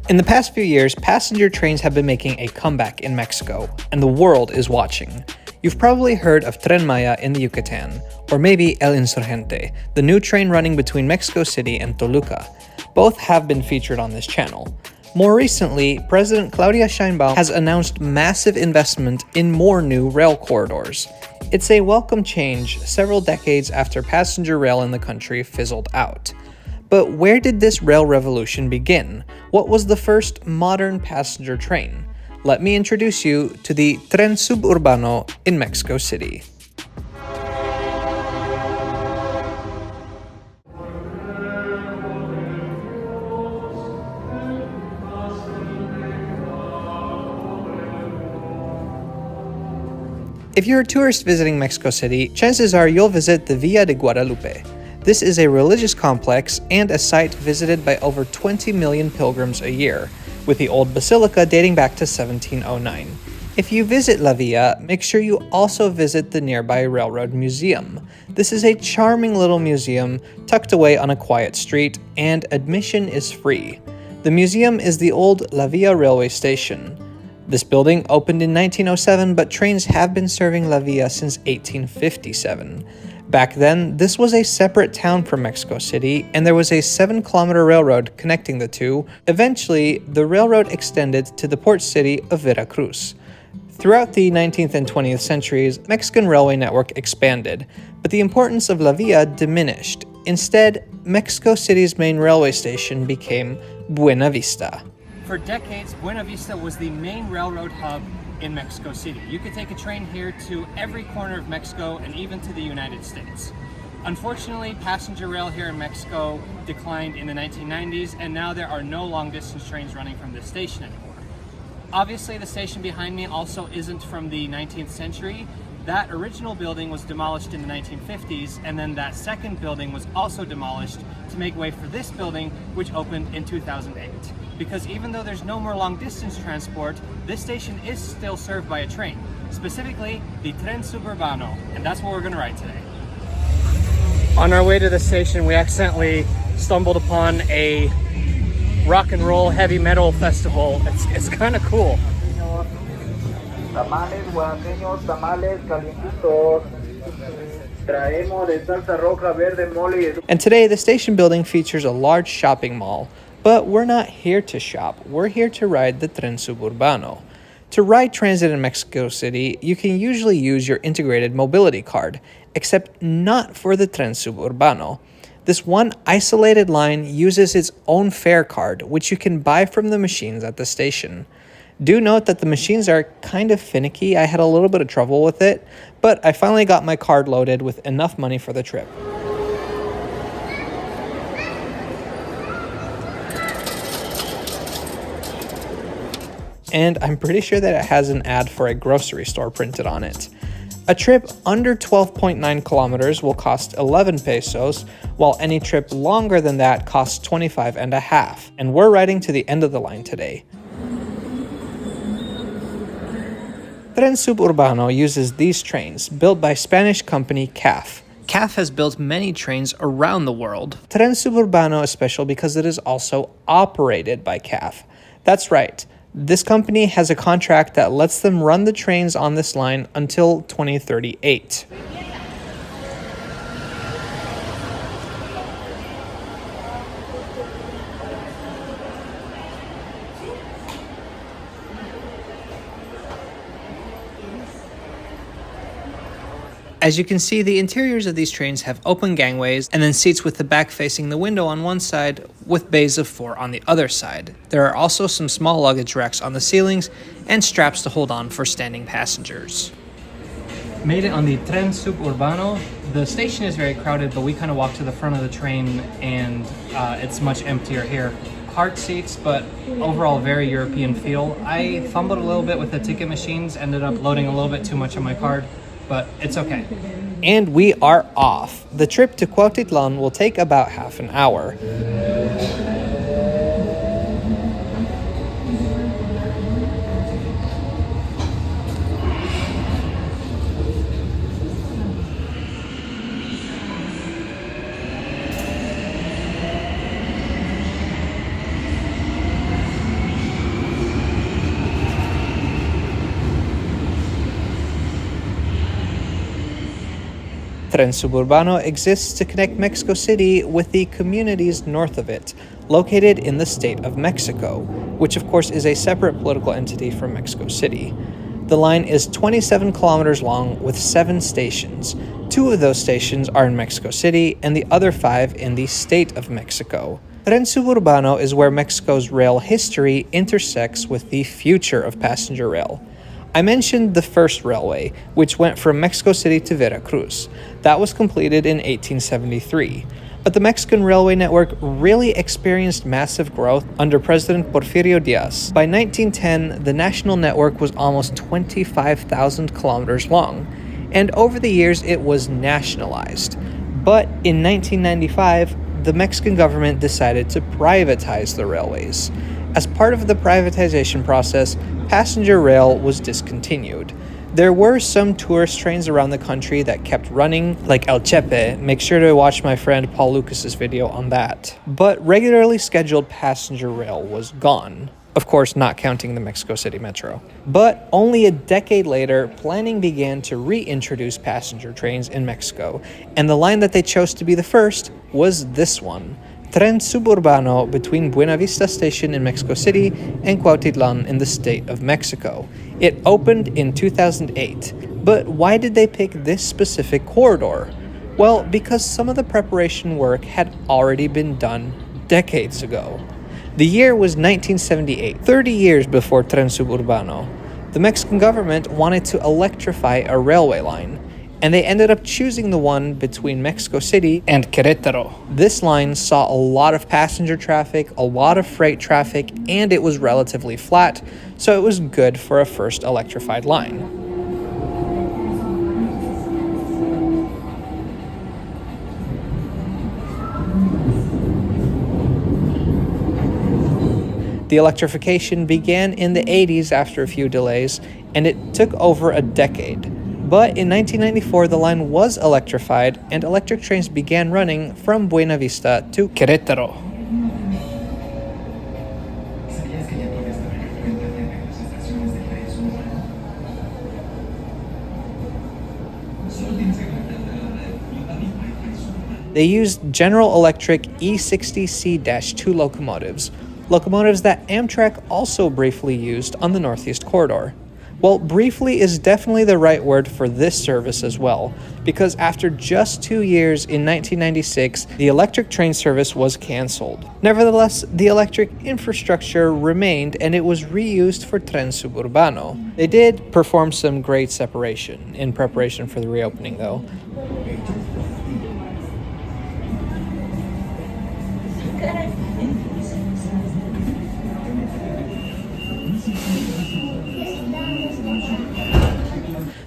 In the past few years, passenger trains have been making a comeback in Mexico, and the world is watching. You've probably heard of Tren Maya in the Yucatan, or maybe El Insurgente, the new train running between Mexico City and Toluca. Both have been featured on this channel. More recently, President Claudia Sheinbaum has announced massive investment in more new rail corridors. It's a welcome change several decades after passenger rail in the country fizzled out. But where did this rail revolution begin? What was the first modern passenger train? Let me introduce you to the Tren Suburbano in Mexico City. If you're a tourist visiting Mexico City, chances are you'll visit the Villa de Guadalupe. This is a religious complex and a site visited by over 20 million pilgrims a year, with the old basilica dating back to 1709. If you visit La Villa, make sure you also visit the nearby Railroad Museum. This is a charming little museum tucked away on a quiet street, and admission is free. The museum is the old La Villa railway station. This building opened in 1907, but trains have been serving La Villa since 1857. Back then, this was a separate town from Mexico City, and there was a 7-kilometer railroad connecting the two. Eventually, the railroad extended to the port city of Veracruz. Throughout the 19th and 20th centuries, Mexican railway network expanded, but the importance of La Villa diminished. Instead, Mexico City's main railway station became Buena Vista. For decades, Buena Vista was the main railroad hub in Mexico City. You could take a train here to every corner of Mexico and even to the United States. Unfortunately, passenger rail here in Mexico declined in the 1990s, and now there are no long-distance trains running from this station anymore. Obviously, the station behind me also isn't from the 19th century. That original building was demolished in the 1950s, and then that second building was also demolished to make way for this building, which opened in 2008. Because even though there's no more long-distance transport, this station is still served by a train, specifically the Tren Suburbano, and that's what we're going to ride today. On our way to the station, we accidentally stumbled upon a rock and roll heavy metal festival. It's kind of cool. Tamales oaxaqueños, tamales calientitos. Traemos de salsa roja, verde, mole. And today, the station building features a large shopping mall. But we're not here to shop, we're here to ride the Tren Suburbano. To ride transit in Mexico City, you can usually use your integrated mobility card, except not for the Tren Suburbano. This one isolated line uses its own fare card, which you can buy from the machines at the station. Do note that the machines are kind of finicky. I had a little bit of trouble with it, but I finally got my card loaded with enough money for the trip. And I'm pretty sure that it has an ad for a grocery store printed on it. A trip under 12.9 kilometers will cost 11 pesos, while any trip longer than that costs 25 and a half. And we're riding to the end of the line today. Tren Suburbano uses these trains, built by Spanish company CAF. CAF has built many trains around the world. Tren Suburbano is special because it is also operated by CAF. That's right. This company has a contract that lets them run the trains on this line until 2038. As you can see, the interiors of these trains have open gangways and then seats with the back facing the window on one side with bays of 4 on the other side. There are also some small luggage racks on the ceilings and straps to hold on for standing passengers. Made it on the Tren Suburbano. The station is very crowded, but we kind of walked to the front of the train and it's much emptier here. Hard seats, but overall very European feel. I fumbled a little bit with the ticket machines, ended up loading a little bit too much on my card, but it's okay. And we are off. The trip to Cuautitlan will take about half an hour. Tren Suburbano exists to connect Mexico City with the communities north of it, located in the state of Mexico, which of course is a separate political entity from Mexico City. The line is 27 kilometers long with 7 stations. 2 of those stations are in Mexico City and the other 5 in the state of Mexico. Tren Suburbano is where Mexico's rail history intersects with the future of passenger rail. I mentioned the first railway, which went from Mexico City to Veracruz. That was completed in 1873. But the Mexican railway network really experienced massive growth under President Porfirio Diaz. By 1910, the national network was almost 25,000 kilometers long, and over the years it was nationalized. But in 1995, the Mexican government decided to privatize the railways. As part of the privatization process, passenger rail was discontinued. There were some tourist trains around the country that kept running, like El Chepe. Make sure to watch my friend Paul Lucas's video on that. But regularly scheduled passenger rail was gone. Of course, not counting the Mexico City Metro. But only a decade later, planning began to reintroduce passenger trains in Mexico, and the line that they chose to be the first was this one. Tren Suburbano between Buena Vista Station in Mexico City and Cuautitlan in the state of Mexico. It opened in 2008, but why did they pick this specific corridor? Well, because some of the preparation work had already been done decades ago. The year was 1978, 30 years before Tren Suburbano. The Mexican government wanted to electrify a railway line, and they ended up choosing the one between Mexico City and Querétaro. This line saw a lot of passenger traffic, a lot of freight traffic, and it was relatively flat, so it was good for a first electrified line. The electrification began in the 80s after a few delays, and it took over a decade. But in 1994, the line was electrified, and electric trains began running from Buena Vista to Querétaro. They used General Electric E60C-2 locomotives that Amtrak also briefly used on the Northeast Corridor. Well, briefly is definitely the right word for this service as well, because after just 2 years in 1996, the electric train service was canceled. Nevertheless, the electric infrastructure remained and it was reused for Tren Suburbano. They did perform some grade separation in preparation for the reopening though.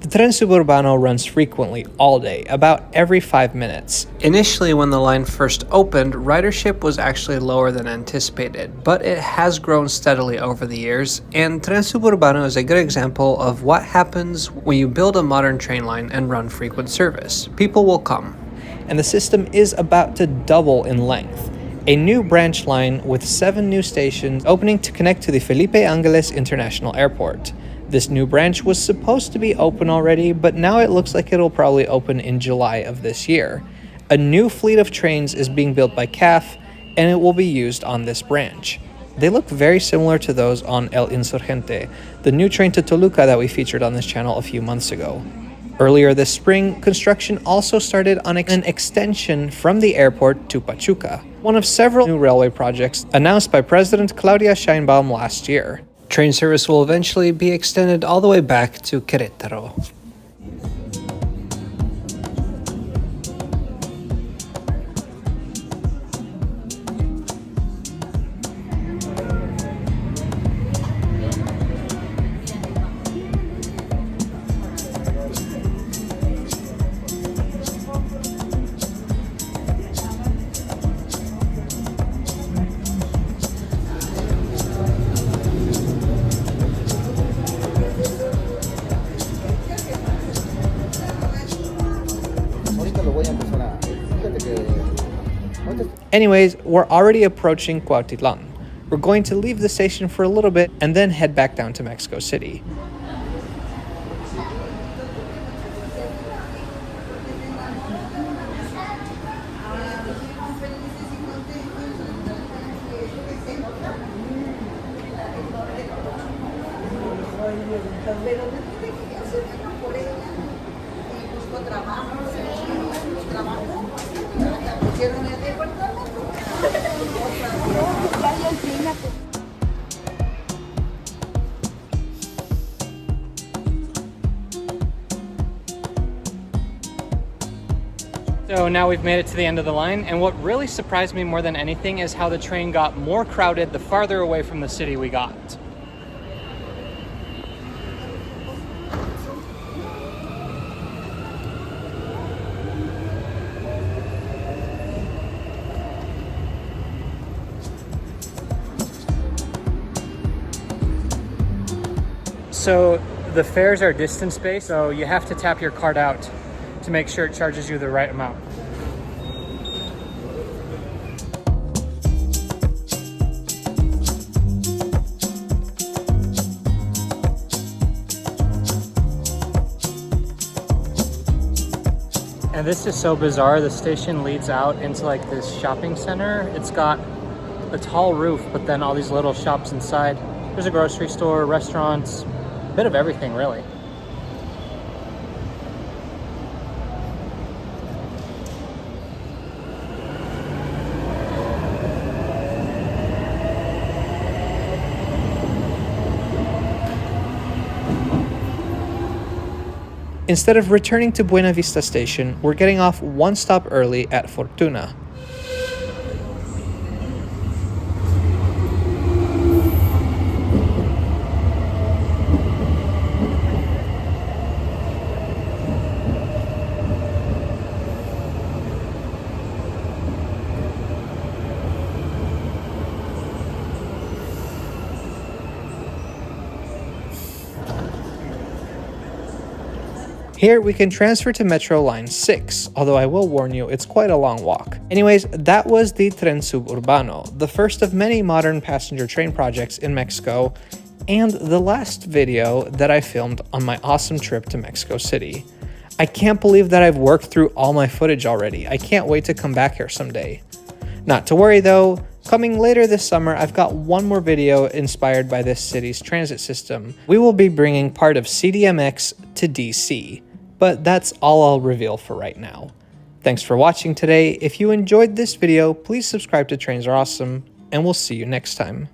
The Tren Suburbano runs frequently all day, about every 5 minutes. Initially, when the line first opened, ridership was actually lower than anticipated, but it has grown steadily over the years, and Tren Suburbano is a good example of what happens when you build a modern train line and run frequent service. People will come. And the system is about to double in length. A new branch line with 7 new stations opening to connect to the Felipe Ángeles International Airport. This new branch was supposed to be open already, but now it looks like it'll probably open in July of this year. A new fleet of trains is being built by CAF, and it will be used on this branch. They look very similar to those on El Insurgente, the new train to Toluca that we featured on this channel a few months ago. Earlier this spring, construction also started on an extension from the airport to Pachuca, one of several new railway projects announced by President Claudia Sheinbaum last year. Train service will eventually be extended all the way back to Querétaro. Anyways, we're already approaching Cuautitlan. We're going to leave the station for a little bit and then head back down to Mexico City. Pero después de que ya se vino por ella y buscó trabajo, ya pusieron el departamento. Ya, ya, imagínate. So now we've made it to the end of the line, and what really surprised me more than anything is how the train got more crowded the farther away from the city we got. So the fares are distance-based, so you have to tap your card out to make sure it charges you the right amount. And this is so bizarre. The station leads out into like this shopping center. It's got a tall roof, but then all these little shops inside. There's a grocery store, restaurants, a bit of everything really. Instead of returning to Buena Vista Station, we're getting off one stop early at Fortuna. Here we can transfer to Metro Line 6, although I will warn you, it's quite a long walk. Anyways, that was the Tren Suburbano, the first of many modern passenger train projects in Mexico, and the last video that I filmed on my awesome trip to Mexico City. I can't believe that I've worked through all my footage already. I can't wait to come back here someday. Not to worry though, coming later this summer, I've got one more video inspired by this city's transit system. We will be bringing part of CDMX to DC. But that's all I'll reveal for right now. Thanks for watching today. If you enjoyed this video, please subscribe to Trains Are Awesome, and we'll see you next time.